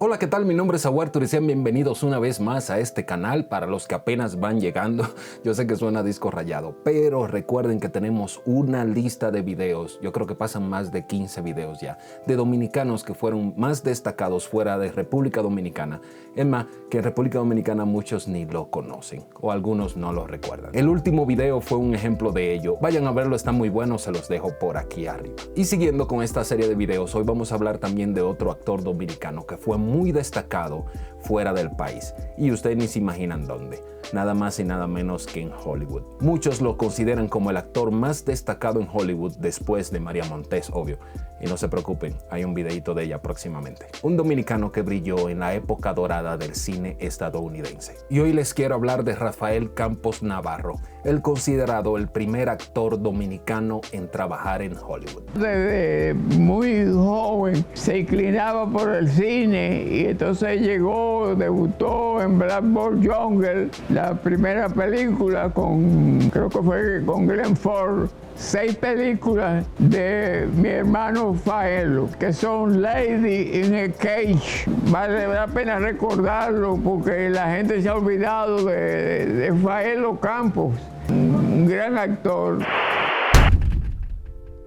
Hola, ¿qué tal? Mi nombre es Aguartur y sean bienvenidos una vez más a este canal. Para los que apenas van llegando, yo sé que suena disco rayado, pero recuerden que tenemos una lista de videos, yo creo que pasan más de 15 videos ya, de dominicanos que fueron más destacados fuera de República Dominicana. Es más, que en República Dominicana muchos ni lo conocen, o algunos no lo recuerdan. El último video fue un ejemplo de ello. Vayan a verlo, está muy bueno, se los dejo por aquí arriba. Y siguiendo con esta serie de videos, hoy vamos a hablar también de otro actor dominicano que fue muy destacado fuera del país, y ustedes ni se imaginan dónde, nada más y nada menos que en Hollywood. Muchos lo consideran como el actor más destacado en Hollywood después de María Montez, obvio, y no se preocupen, hay un videito de ella próximamente. Un dominicano que brilló en la época dorada del cine estadounidense. Y hoy les quiero hablar de Rafael Campos Navarro, el considerado el primer actor dominicano en trabajar en Hollywood. Desde muy joven se inclinaba por el cine y entonces llegó, debutó en Blackboard Jungle, la primera película creo que fue con Glenn Ford. 6 películas de mi hermano Faelo, que son Lady in a Cage. Vale la pena recordarlo porque la gente se ha olvidado de Faelo Campos, un gran actor.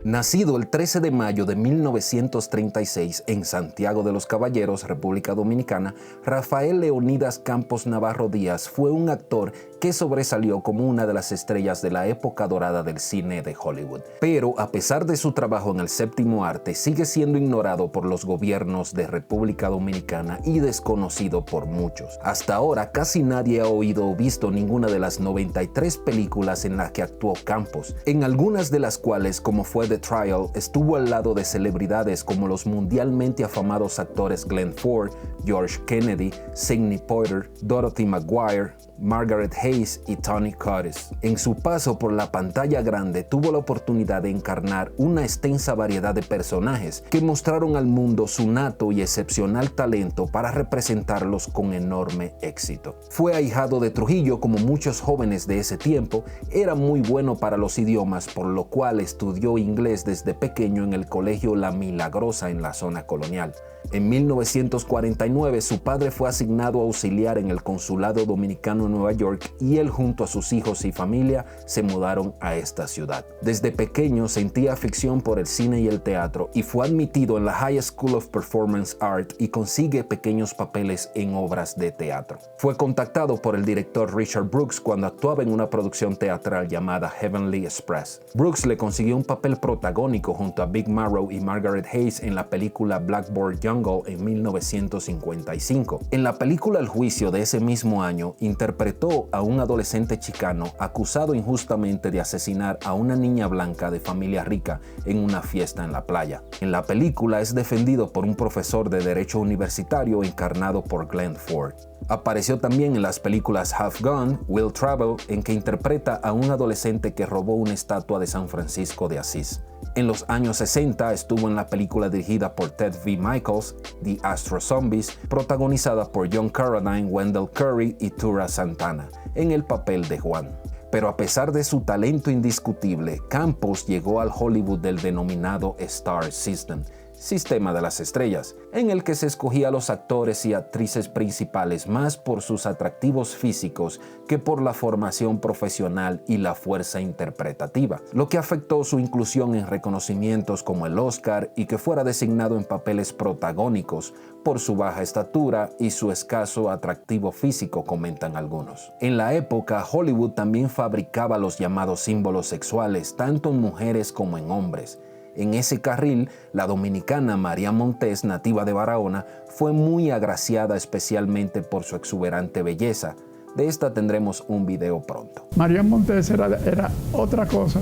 Nacido el 13 de mayo de 1936 en Santiago de los Caballeros, República Dominicana, Rafael Leonidas Campos Navarro Díaz fue un actor que sobresalió como una de las estrellas de la época dorada del cine de Hollywood. Pero a pesar de su trabajo en el séptimo arte, sigue siendo ignorado por los gobiernos de República Dominicana y desconocido por muchos. Hasta ahora casi nadie ha oído o visto ninguna de las 93 películas en las que actuó Campos, en algunas de las cuales, como fue The Trial, estuvo al lado de celebridades como los mundialmente afamados actores Glenn Ford, George Kennedy, Sidney Poitier, Dorothy McGuire, Margaret Hayes y Tony Curtis. En su paso por la pantalla grande tuvo la oportunidad de encarnar una extensa variedad de personajes que mostraron al mundo su nato y excepcional talento para representarlos con enorme éxito. Fue ahijado de Trujillo, como muchos jóvenes de ese tiempo, era muy bueno para los idiomas, por lo cual estudió inglés desde pequeño en el colegio La Milagrosa en la zona colonial. En 1949 su padre fue asignado a auxiliar en el consulado dominicano en Nueva York y él junto a sus hijos y familia se mudaron a esta ciudad. Desde pequeño sentía afición por el cine y el teatro y fue admitido en la High School of Performance Art y consigue pequeños papeles en obras de teatro. Fue contactado por el director Richard Brooks cuando actuaba en una producción teatral llamada Heavenly Express. Brooks le consiguió un papel protagónico junto a Big Marrow y Margaret Hayes en la película Blackboard Jungle en 1955. En la película El Juicio de ese mismo año, interpretó a un adolescente chicano acusado injustamente de asesinar a una niña blanca de familia rica en una fiesta en la playa. En la película es defendido por un profesor de derecho universitario encarnado por Glenn Ford. Apareció también en las películas Half Gone, Will Travel, en que interpreta a un adolescente que robó una estatua de San Francisco de Asís. En los años 60 estuvo en la película dirigida por Ted V. Michaels, The Astro Zombies, protagonizada por John Carradine, Wendell Curry y Tura Santana, en el papel de Juan. Pero a pesar de su talento indiscutible, Campos llegó al Hollywood del denominado Star System, Sistema de las Estrellas, en el que se escogía a los actores y actrices principales más por sus atractivos físicos que por la formación profesional y la fuerza interpretativa, lo que afectó su inclusión en reconocimientos como el Oscar y que fuera designado en papeles protagónicos por su baja estatura y su escaso atractivo físico, comentan algunos. En la época, Hollywood también fabricaba los llamados símbolos sexuales, tanto en mujeres como en hombres. En ese carril, la dominicana María Montez, nativa de Barahona, fue muy agraciada especialmente por su exuberante belleza. De esta tendremos un video pronto. María Montez era otra cosa,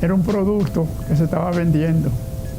era un producto que se estaba vendiendo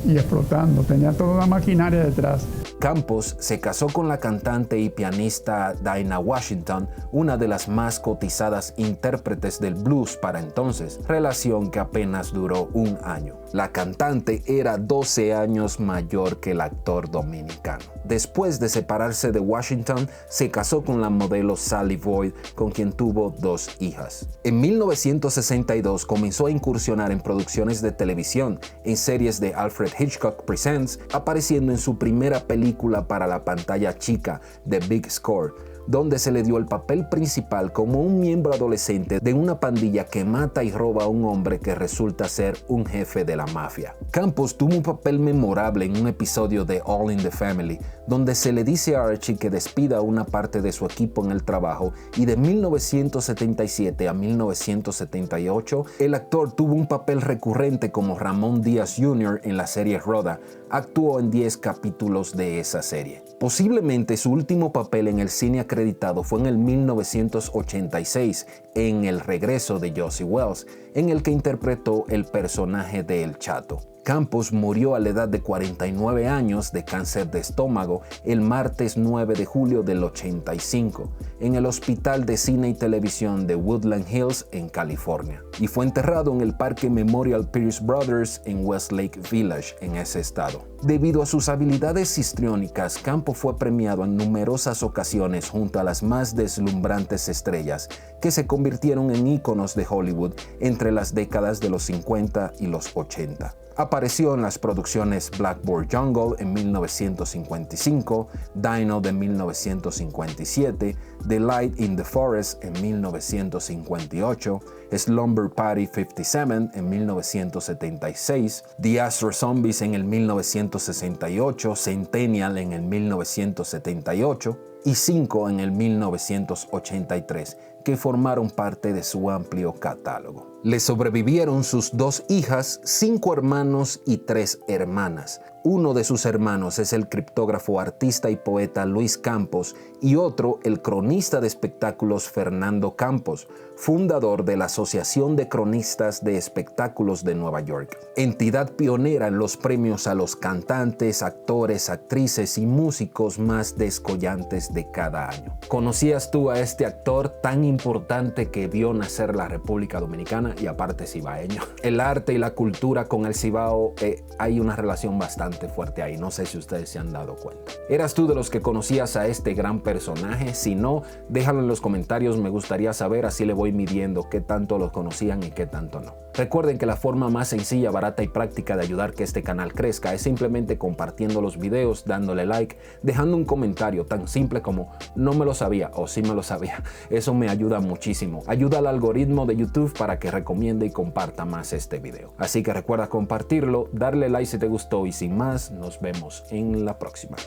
y explotando, tenía toda una maquinaria detrás. Campos se casó con la cantante y pianista Dinah Washington, una de las más cotizadas intérpretes del blues para entonces, relación que apenas duró un año. La cantante era 12 años mayor que el actor dominicano. Después de separarse de Washington, se casó con la modelo Sally Boyd, con quien tuvo 2 hijas. En 1962 comenzó a incursionar en producciones de televisión, en series de Alfred Hitchcock Presents, apareciendo en su primera película película para la pantalla chica, The Big Score, donde se le dio el papel principal como un miembro adolescente de una pandilla que mata y roba a un hombre que resulta ser un jefe de la mafia. Campos tuvo un papel memorable en un episodio de All in the Family, donde se le dice a Archie que despida a una parte de su equipo en el trabajo, y de 1977 a 1978, el actor tuvo un papel recurrente como Ramón Díaz Jr. en la serie Roda. Actuó en 10 capítulos de esa serie. Posiblemente su último papel en el cine acreditado fue en el 1986, en El regreso de Josie Wells, en el que interpretó el personaje de El Chato. Campos murió a la edad de 49 años de cáncer de estómago el martes 9 de julio del 85 en el Hospital de Cine y Televisión de Woodland Hills en California, y fue enterrado en el Parque Memorial Pierce Brothers en Westlake Village en ese estado. Debido a sus habilidades histriónicas, Campos fue premiado en numerosas ocasiones junto a las más deslumbrantes estrellas que se convirtieron en íconos de Hollywood entre las décadas de los 50 y los 80. Apareció en las producciones Blackboard Jungle en 1955, Dino de 1957, The Light in the Forest en 1958, Slumber Party 57 en 1976, The Astro Zombies en el 1968, Centennial en el 1978 y 5 en el 1983, que formaron parte de su amplio catálogo. Le sobrevivieron sus 2 hijas, 5 hermanos y 3 hermanas. Uno de sus hermanos es el criptógrafo, artista y poeta Luis Campos, y otro el cronista de espectáculos Fernando Campos, fundador de la Asociación de Cronistas de Espectáculos de Nueva York, entidad pionera en los premios a los cantantes, actores, actrices y músicos más descollantes de cada año. ¿Conocías tú a este actor tan importante que vio nacer la República Dominicana y aparte cibaeño? El arte y la cultura con el Cibao, hay una relación bastante fuerte ahí, no sé si ustedes se han dado cuenta. ¿Eras tú de los que conocías a este gran personaje? Si no, déjalo en los comentarios, me gustaría saber, así le voy midiendo qué tanto lo conocían y qué tanto no. Recuerden que la forma más sencilla, barata y práctica de ayudar que este canal crezca es simplemente compartiendo los videos, dándole like, dejando un comentario tan simple como no me lo sabía o sí me lo sabía. Eso me ayuda muchísimo. Ayuda al algoritmo de YouTube para que recomiende y comparta más este video. Así que recuerda compartirlo, darle like si te gustó y sin más, nos vemos en la próxima.